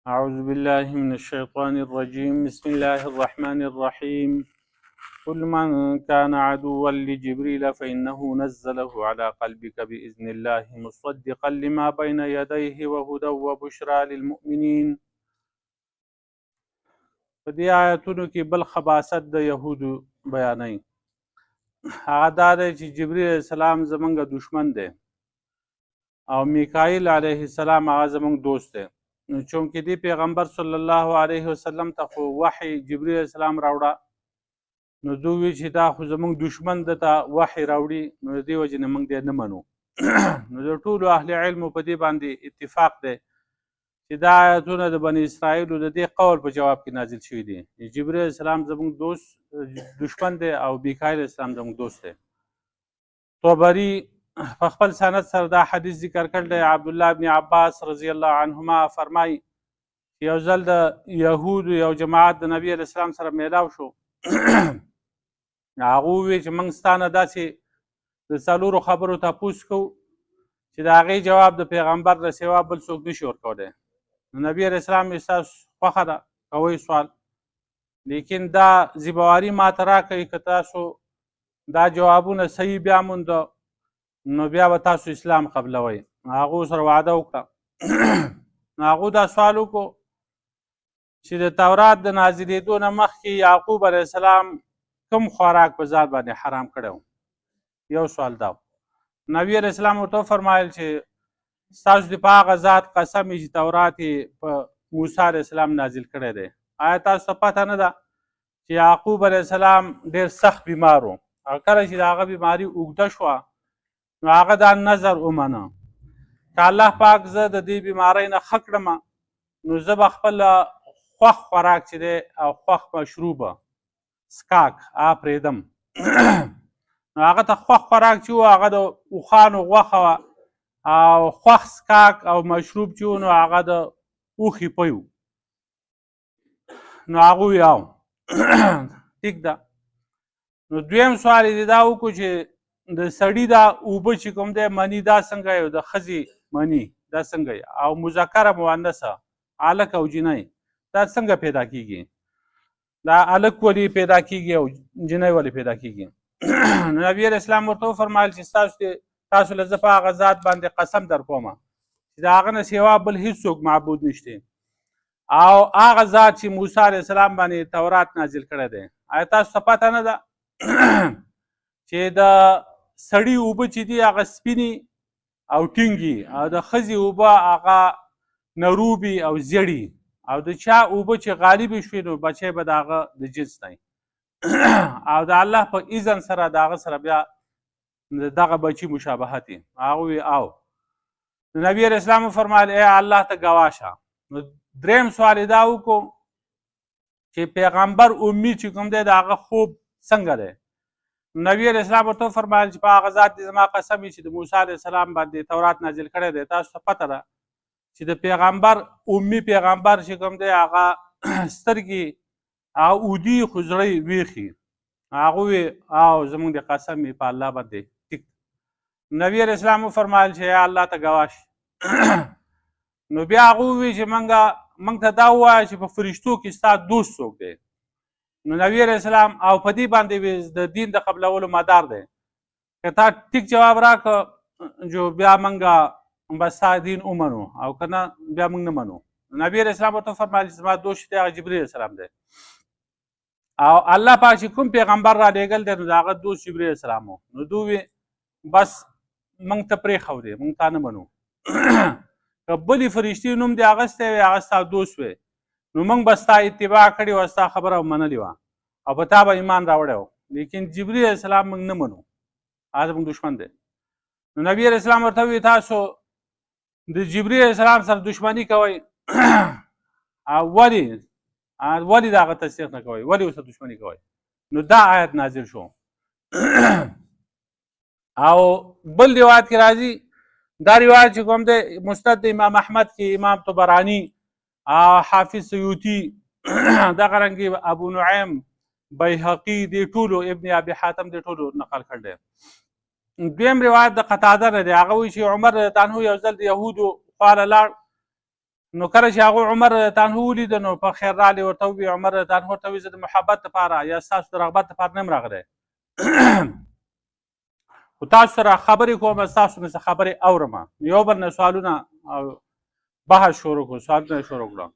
أعوذ بالله من الشيطان الرجيم بسم الله الرحمن الرحيم كل من كان عدوا لجبريل فإنه نزله على قلبك بإذن الله مصدقا لما بين يديه وهدى وبشرى للمؤمنين. په دې آیتونو کې بل خباثت د یهودو بیانوي. هغه دا دی چې جبرئیل علیه السلام زمونږ دشمن دی او میکائیل علیه السلام هغه زمونږ دوست دی. نو چونکې دی پیغمبر صلی الله علیه وسلم ته خو وحی جبرئیل علیه السلام راوړه، نو دوی وی چې دا خو زمونږ دشمن ده ته وحی راوړي، نو د دې وجې نه موږ دی نه منو. نو د ټولو اهل علمو په دې باندې اتفاق دی چې دا آیتونه د بني اسرائیلو د دې قول په جواب کې نازل شوي دي. جبرئیل السلام زموږ دوست دشمن دی او میکائیل السلام زموږ دوست دی. طبري په خپل سند سره دا حدیث ذکر کړی دی. عبدالله ابن عباس رضی الله عنهما فرمایي یو ځل د یهودو یو جماعت د نبی علیه السلام سره میلاو شو. هغه وویل چې موږ ستا نه داسې د څلورو خبرو تپوس کوو چې د هغې جواب د پیغمبر نه سوا بل څوک نشي ورکولی. نو نبی علیه السلام یې ستاسو خوښه ده کوئ سوال، لیکن دا ذمهواري ماته راکوئ که تاسو دا جوابونه صحیح بیا مونده نو بیا به تاسو اسلام قبلوئ. هغو سره وعده وکړه. نو هغو دا سوال وکړو چې د تورات د نازلېدو نه مخکې یعقوب علیه السلام کوم خوراک په ځان باندې حرام کړی و. یو سوال دا و. نبی علیه السلام ورته وفرمایل چې ستاسو د په هغه ذات قسم چې تورات یې په موسی علیه السلام نازل کړی دی. آیا تاسو ته پته نه ده چې یعقوب علیه السلام ډېر سخت بیمار و او کله چې د هغه بیماري اوږده شوه نو هغه دا نظر ومنه که الله پاک زه د دې بیمارۍ نه ښه کړمه نو زه به خپله خوښ خوراک چې دی او خوښ مشروبه څښاک هغه پرېږدم. نو هغه ته خوښ خوراک چې و هغه د اوښانو غوښه وه او خوښ څښاک او مشروب چې و نو هغه د اوښې پی و. نو هغه وویل او ټیک ده. نو دویم سوال یې دا وکړو چې د سړي دا اوبه چې کوم دی مني دا څنګه یو د ښځې مني دا څنګه او مذکره مؤنثه هلک او جنۍ دا څنګه پیدا کیږي؟ دا هلک ولې پیدا کیږي او جنۍ ولې پیدا کیږي؟ نو نبي علیه السلام ورته وفرمایل چې تاسو له زه په هغه ذات باندې قسم در کومه چې د هغه نه سوا بل هیڅوک معبود نشته او هغه ذات چې موسی علیه السلام باندې تورات نازل کړی دی. آیا تاسو ته پته نه ده چې د سړي اوبه چې دي هغه سپینې او ټینګي او د ښځې اوبه هغه نروبي او زیړي او د چا اوبه چې غالبې شوې نو بچی به د هغه د جنس نه او د الله په اذن سره د هغه سره بیا دغه بچي مشابهت یې. هغه وی او نبی علیه السلام وفرمایل ای الله ته ګواه شه. نو دریم سوال یې دا وکړو چې پیغمبر امي چې کوم دی د هغه خوب څنګه دی؟ نبی علیه السلام ورته وفرمایل چې په هغه ذات دې زما قسم وي چې د موسی علیه السلام باندې تورات نازل کړی دی. تاسو ته پته ده چې د پیغمبر امي پیغمبر چې کوم دی هغه سترګې هغه اودي خو زړه یې ویښي. هغه وویل او زموږ د قسم یې په الله باندې ټیک. نبی علیه السلام وفرمایل چې یا الله ته ګواه شه. نو بیا هغه وویل چې موږ ته دا ووایه چې په فرشتو کې ستا دوست څوک دی؟ نو نبی علیه السلام او په دې باندې د دین د قبلولو مدار دی که تا ټیک جواب راکړه جو بیا موږ به ستا دین ومنو او که نه بیا موږ نه منو. نبی علیه السلام ورته وفرمایل چې زما دوست دی هغه جبرئیل علیه السلام دی او الله پاک چې کوم پیغمبر را لېږل دی نو د هغه دوست جبرئیل علیه السلام و. نو دوی بس موږ ته پرېښودې موږ تا نه منو. که بلې فرشتې نوم دې اخیستی وی هغه ستا دوست وی نو موږ به ستا اتباع کړې وه ستا خبره منلې وه او په تا به ایمان راوړی و. لیکن جبرئیل علیه السلام موږ نه منو هغه زموږ دشمن دی. نو نبی علیه السلام ورته وویل تاسو د جبرئیل علیه السلام سره دشمني کوئ ولې د هغه تصدیق نه کوئ ولې ورسره دشمني کوئ؟ نو دا آیت نازل شو. او بل روایت کې راځي دا روایت چې کوم دی مسند د امام احمد کې امام طبراني حافظ سیوطي دغه رنګې ابو نعیم بیهقي دې ټولو ابن ابي حاتم دې ټولو نقل کړی. دویم روایت د قتاده نه دی، هغه وایي چې عمر رضی الله عنه یو ځل د یهودو خواله لاړ، نو کله چې هغه عمر رضی الله عنه ولیده نو په خیر راغلی، ورته ووایي عمر رضی الله عنه ورته ووایي زه د محبت دپاره یا ستاسو د رغبت دپاره نه یم راغلی خو تاسو سره خبرې کوم، ستاسو نه څه خبرې اورم. یو بل نه سوالونه او بحث شروع کړو، سوالونه یې شروع کړل.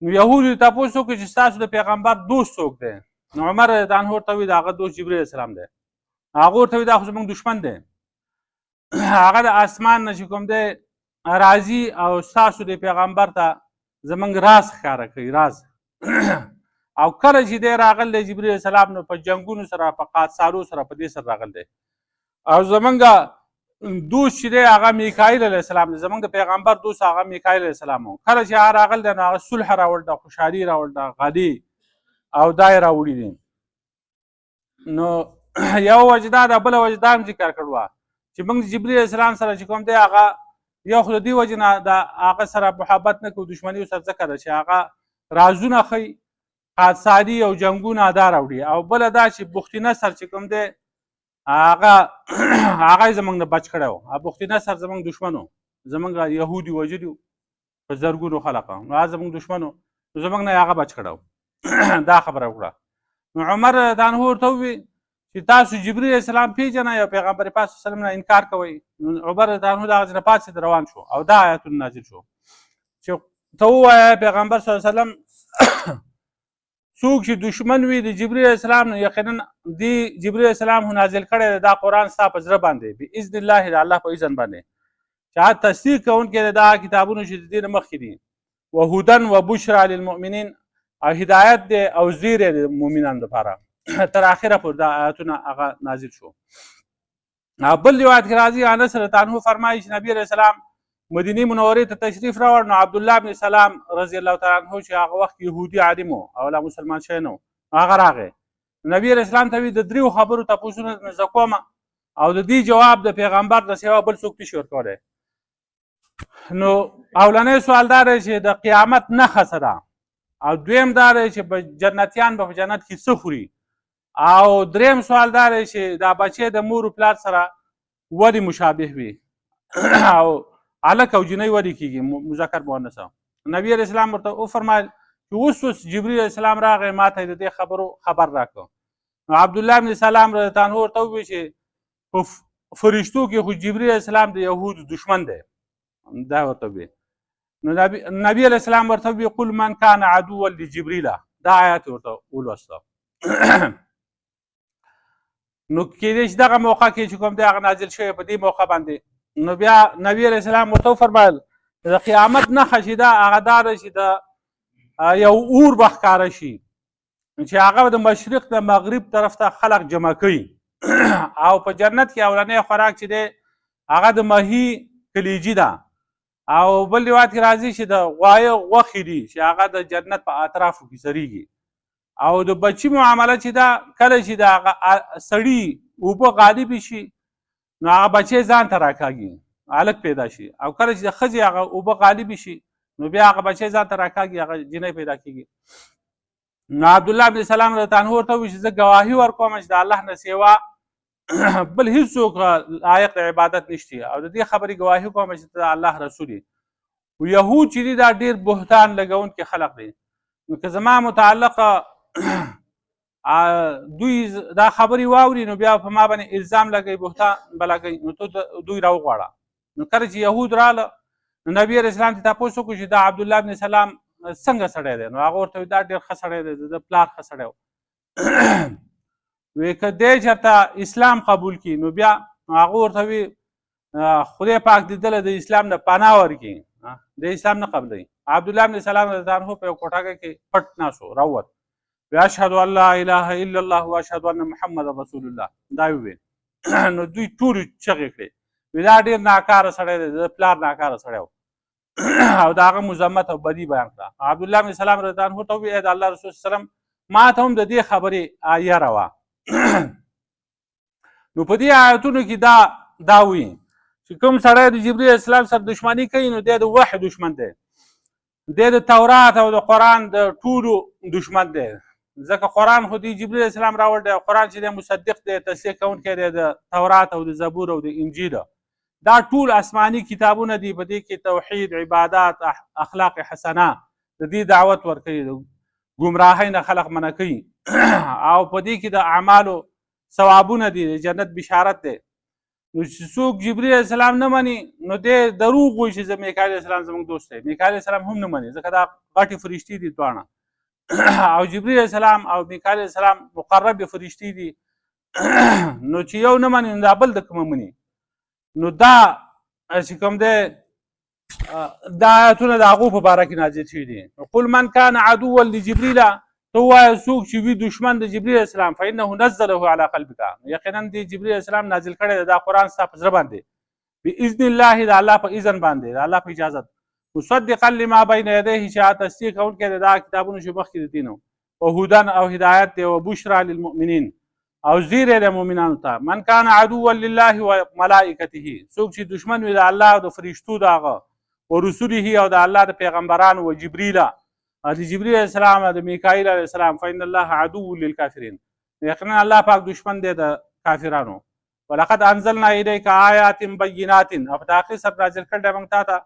نو یهودو یې تپوس وکړو چې ستاسو د پیغمبر دوست څوک دی؟ نو عمر رضی الله عنه ورته ووایي د هغه دوست جبرئیل علیه السلام دی. هغه ورته وایي دا خو زموږ دښمن دی، هغه د اسمان نه چې کوم دی راځي او ستاسو د پیغمبر ته زموږ راز ښکاره کوي، راز او کله چې دی راغلی دی جبرئیل علیه السلام نو په جنګونو سره په قادسالو سره په دې سره راغلی دی، او زموږ دوست چې دی هغه میکایل علیه السلام دی، زموږ د پیغمبر دوست هغه میکایل علیه السلام و. کله چې هغه راغلی دی نو هغه صلح راوړ ده، خوشحالي راوړ ده، غالي او دا یې راوړي دي. نو یو وجه دا ده، بله وجه دا هم ذکر کړې وه چې موږ د جبرئیل علیه السلام سره چې کوم دی هغه یو خو د دې وجې نه د هغه سره محبت نه کوو، دښمني ورسره ځکه ده چې هغه رازونه ښیي، قادسالي او جنګونه دا راوړي، او بله دا چې بختي نصر چې کوم دی هغه یې زموږ نه بچ کړی و. بختي نصر زموږ دښمن و، زموږ یهود یې وژلي وو په زرګونو خلک، نو هغه زموږ دښمن و، نو زموږ نه یې هغه بچ کړی و دا خبره وکړه. نو عمر رضی الله عنه ورته ووایي چې تاسو جبرئیل علیه السلام پیژنئ او پیغمبر پاک صلی الله علیه وسلم نه انکار کوئ. نو عمر رضی الله عنه د هغه ځای نه پاڅېد روان شو او دا آیتونه نازل شو چې ته ووایه پیغمبر صلی الله علیه وسلم څوک چې دشمن وي د جبرئیل علیه السلام نو یقینا دی جبرئیل علیه السلام نازل کړی دا قرآن ستا په زړه باندې باذن الله د الله په اذن باندې چې هغه تصدیق کوونکی دی دا کتابونه چې د دې نه مخکې دي، وهدن وبشرا للمؤمنین او هدایت دی او زیری دی مؤمنانو لپاره تر اخره پورې دا آیتونه هغه نازل شو. بل روایت کې راځي انس رضی الله عنه فرمایي چې نبی علیه السلام مدینې منورې ته تشریف راوړ، نو عبدالله بن سلام رضی الله تعالی عنه چې هغه وخت یهودي عالم و او لا مسلمان شوی نه و، هغه راغی نبی علیه السلام ته وایي د دریو خبرو تپوسونه زه کوم او د دې جواب د پیغمبر د سوا بل څوک نشي ورکولی. نو اولنی سوال دا دی چې د قیامت نښه څه ده، او دویم دا دی چې جنتیان به په جنت کې څه خوري، او دریم سوال دا دی چې دا بچی د مور و پلار سره ولې مشابه وي او هلک او جنۍ ولې کېږي مذکر مؤنث. نبي علیه السلام ورته وفرمایل چې اوس جبرئیل علیه السلام راغی ما ته یې د دې خبرو خبر راکړه. نو عبدالله بن سلام رضی الله عنه ورته ووایي چې په فرشتو کې خو جبرئیل علیه السلام د یهودو دشمن دی، دا ورته ووایي. نو نبي علیه السلام ورته ووایي قل من کان عدوا لجبرئیل، دا آیات ورته ولوسته. نو کېدای شي دغه موقع کې چې کوم دی هغه نازل شوی په دې موقع باندې. نو بیا نبی علیه السلام ورته وفرمایل د قیامت نښه چې ده هغه دا ده چې د یو اور به ښکاره شي چې هغه د مشرق د مغرب طرف ته خلق جمع کوي او په جنت کې اولنی خوراک چې دی هغه د ماهي کلیجي ده، او بل روایت کې راځي چې د غوایه غوښې دي چې هغه د جنت په اطرافو کې سریږي، او د بچي معامله چې ده کله چې د هغه سړي اوبه غالب شي نو هغه بچی ځان ته راکاږي، هلک پیدا شي، او کله چې د ښځې هغه اوبه غالب شي نو بیا هغه بچی ځان ته راکاږي، هغه جنۍ پیدا کېږي. نو عبدالله بن سلام رضی الله عنه ورته ووایي چې زه ګواهي ورکوم چې د الله نه سوا بل هېڅوک لایق د عبادت نشته، او د دې خبرې ګواهي کوم چې ته د الله رسول یې. یهود چې دي دا ډېر بهتان لګونکي خلق دي، نو که زما متعلقه دوی دا خبرې واوري نو بیا په ما باندې الزام لګوي، بهتان به لګوي، نو ته دوی راوغواړه. نو کله چې یهود راغله نو نبي علیه السلام ته تپوس وکړو چې دا عبدالله بن سلام څنګه سړی دی؟ نو هغه ورته وایي دا ډېر ښه سړی دی، د پلار ښه سړی و. وایي که دی چېرته اسلام قبول کړي نو بیا هغه ورته وایي خدای پاک دې دله د اسلام نه پناه ورکړي، د اسلام نه قبلوي. عبدالله بن سلام رضی الله عنه په یو کوټه کې پټ ناست و، راووت اشهد ان لا اله الا الله واشهد ان محمد رسول الله دا وویل. نو دوی ټولو چغې کړې، وایي دا ډېر ناکاره سړی دی، د پلار ناکاره سړی و او د هغه مذمت او بدي بیان کړه. عبدالله بن سلام رضی الله عنه ته ووایي د الله رسول صلی الله علیه وسلم ما ته هم د دې خبرې یره وه. نو په دې آیتونو کې دا وایي چې کوم سړی د جبرئیل علیه السلام سره دښمني کوي نو دی د وحي دښمن دی، دی د تورات او د قرآن د ټولو دښمن دی، ځکه قرآن خو دی جبرئیل علیه السلام راوړی دی، قرآن چې دی مصدق دی، تصدیق کوونکی دی د تورات او د زبور او د انجیل. دا ټول آسماني کتابونه دي، په دې کې توحید، عبادات، اخلاق حسنه، د دې دعوت ورکوي، د ګمراهۍ نه خلق منع کوي او په دې کې د اعمالو ثوابونه دي، د جنت بشارت دی. نو چې څوک جبرئیل علیه السلام نه مني نو دی دروغ وایي چې زه میکایل علیه السلام زموږ دوست دی. میکایل علیه السلام هم نه مني ځکه دا غټې فرشتې دي دواړه او جبرئیل علیه السلام او میکایل علیه السلام مقرب فرشتې دي. نو چې یو نه مني نو دا بل د کومه مني؟ نو دا چې کوم دی دا آیتونه د هغو په باره کې نازل شوي دي. قل من کان عدوا لجبریل، ته ووایه څوک چې وي دشمن د جبرئیل علیه السلام، فانه نزله علی قلبک، یقینا د جبرئیل علیه السلام نازل کړی دی دا قرآن ستا په زړه باندې، باذن الله، د الله په اذن باندې، د الله په اجازت، مصدقا لما بین یدیه، چې تصدیق کوونکی دی دا کتابونه چې مخکې د دین او هدن او هدایت دی، او بشرا للمؤمنین، او زیری د مؤمنانو ته. من کان عدوا لله و ملائکته، څوک چې دشمن وي د الله او د فرشتو د هغه، و رسوله، او د الله د پیغمبرانو، و جبریل، د جبرئیل علیه السلام، د میکایل علیه السلام، فإن الله عدو للکافرین، یقینا الله پاک دشمن دی د کافرانو. ولقد انزلنا الیک آیات بینات، او په تحقیق سره نازل کړی موږ تا ته،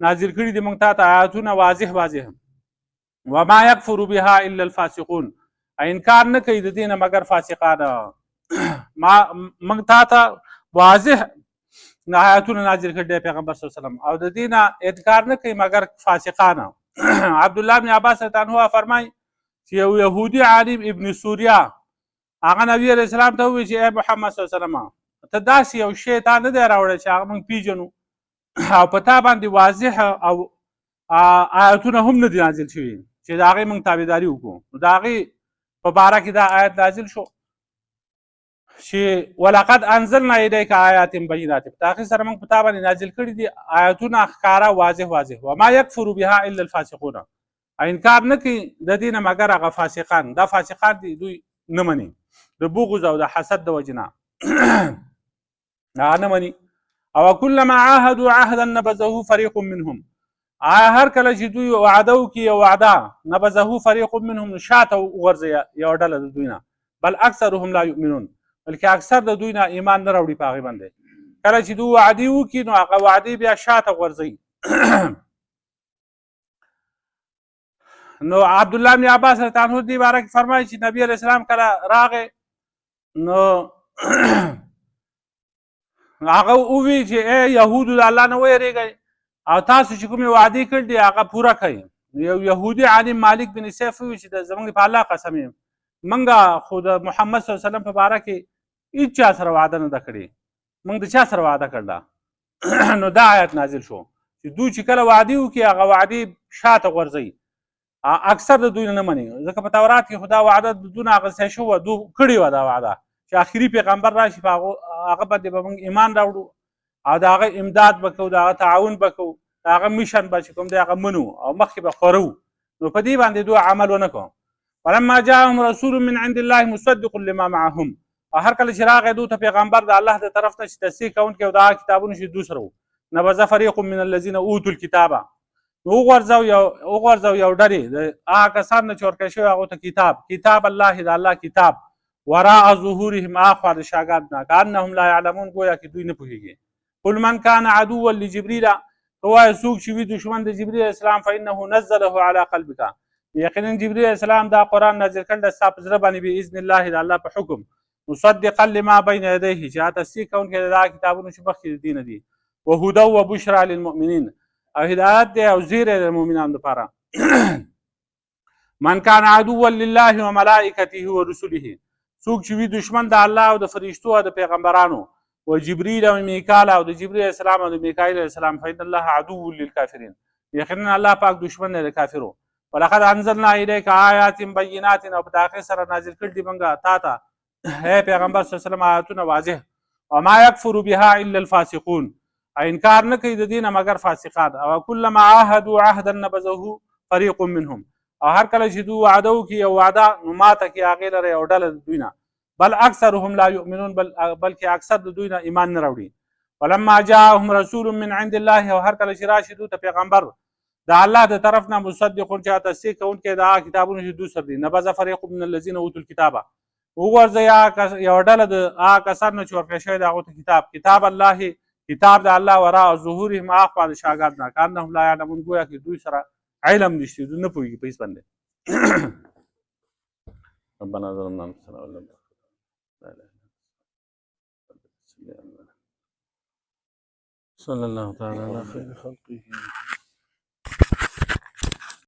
نازل کړي دي موږ تا ته آیاتونه واضح واضح. وما یکفر بها الا الفاسقون، انکار نه کوي د دې نه مګر فاسقان. موږ تا ته واضح آیاتونه نازل کړي دي پیغمبر صلی الله علیه وسلم، او د دې نه انکار نه کوي مګر فاسقان. عبدالله بن عباس رضی الله عنه فرمایي چې یو یهودي عالم ابن سوریا هغه نبی علیه السلام ته وویل چې ای محمد صلی الله علیه وسلم، ته داسې یو شی تا نه دی راوړی چې هغه موږ پیژنو او په تا باندې واضح او آیتونه هم نه دي نازل شوي چې د هغې موږ تابعداري وکړو. نو د هغې په باره کې دا آیت نازل شو چې ولقد انزلنا الیک آیات بینات، په تحقیق سره موږ په تا باندې نازل کړي دي آیتونه ښکاره واضح واضح. وما یکفر بها الا الفاسقون، انکار نه کوي د دې نه مګر هغه فاسقان. دا فاسقان دي، دوی نه مني د بغض او د حسد د وجې نه هغه نه مني. او کلما عاهدوا عهدا نبذه فریق منهم، هر کله چې دوی وعده وکړي یو وعده، نبذه فریق منهم، شاته وغورځي یوه ډله د دوی نه، بل اکثرهم لا یؤمنون، بلکې اکثر د دوی نه ایمان نه راوړي په هغې باندې. کله چې دوی وعدې وکړي نو هغه وعدې بیا شاته غورځوي. نو عبدالله بن عباس رضی الله عنه دې باره کې فرمایي چې نبي علیه السلام کله راغی نو هغه ووایي چې ای یهودو د الله نه ویرېږئ او تاسو چې کومې وعدې کړي دي هغه پوره کوئ. یو یهودي عالم مالک بن سیف ووایي چې زموږ په الله قسم یم، موږ خو د محمد صلی الله علیه وسلم په باره کې هېڅ چا سره وعده نه ده کړې، موږ د چا سره وعده کړله. نو دا آیت نازل شو چې دوی چې کله وعدې وکړي هغه وعدې شاته غورځوي، اکثر د دوی نه مني، ځکه په تورات کې خو دا وعده د دوی نه اخیستی شوې وه، دوی کړې وه دا وعده چې آخري پیغمبر راشي په هغه باندې به موږ ایمان راوړو او د هغه امداد به کوو، د هغه تعاون به کوو، د هغه میشن به چې کوم دی هغه منو او مخکې به خورو. نو په دې باندې دوی عمل ونه کړو. ولما جاءهم رسول من عند الله مصدق لما معهم، او هر کله چې راغی دوی ته پیغمبر د الله د طرف نه چې تصدیق کوونکی او د هغه کتابونه چې دوی سره وو، نبذ فریق من الذین اوتوا الکتاب، نو وغورځو یو ډلې د هغه کسان نه چې ورکړی شوی هغو ته کتاب الله، د الله کتاب، وراء ظهورهم، اخوا د شاګرد نه، کانهم لا یعلمون، گویا کې دوی نه پوهېږي. قل من کان عدوا لجبریل، ته وایه څوک چې وي دشمن د جبریل علیه السلام، فانه نزله علی قلبک، یقینا جبریل علیه السلام دا قرآن نازل کړی دی ستا په زړه باندې باذن الله، د الله په حکم، مصدقا لما بین یدیه، چې تصدیق کوونکی د هغه کتابونه چې مخکې د دې نه دي، وهدی و بشرا للمؤمنین، او هدایت دی او زیری د مؤمنانو لپاره. من کان عدوا لله و ملائکته و رسله، څوک چې وي دشمن د الله او د فرشتو او د پیغمبرانو، و جبریل او میکال، او د جبریل علیه السلام او د میکایل علیه السلام، فإن الله عدو للکافرین، یقینا الله پاک دشمن دی د کافرو. ولقد انزلنا الیک آیات بینات، او په تحقیق سره نازل کړي دي موږ تا ته ای پیغمبر صلی الله علیه وسلم آیاتونه واضح. وما یکفر بها الا الفاسقون، انکار نه کوي د دې نه مګر فاسقان. او کلما عاهدوا عهدا نبذه فریق منهم، او هر کله چې دوی وعده وکړي یو وعده نو ماته کړي هغې لره یو ډله د دوی نه، بل اکثرهم لا یؤمنون، بلکې اکثر د دوی نه ایمان نه راوړي. ولما جاءهم رسول من عند الله، او هر کله چې راشي دوی ته پیغمبر د الله د طرف نه مصدقون چې تصدیق کوونکی د هغه کتابونو چې دوی سره دي نبذ فريق من الذين اوتوا الكتاب وګورځئ یوه ډله د هغه کسانو نه چې ورکړی شوی د هغو ته کتاب الله کتاب د الله وراء ظهورهم هاخوا د شاګرد نه کانهم لا یعلمون ګویا چې دوی سره علم نشته دوی نه پوهېږي په هېڅ باندې ربنا ظلمنا انفسنا وان لم تغفر لنا صلى الله تعالى على خير خلقه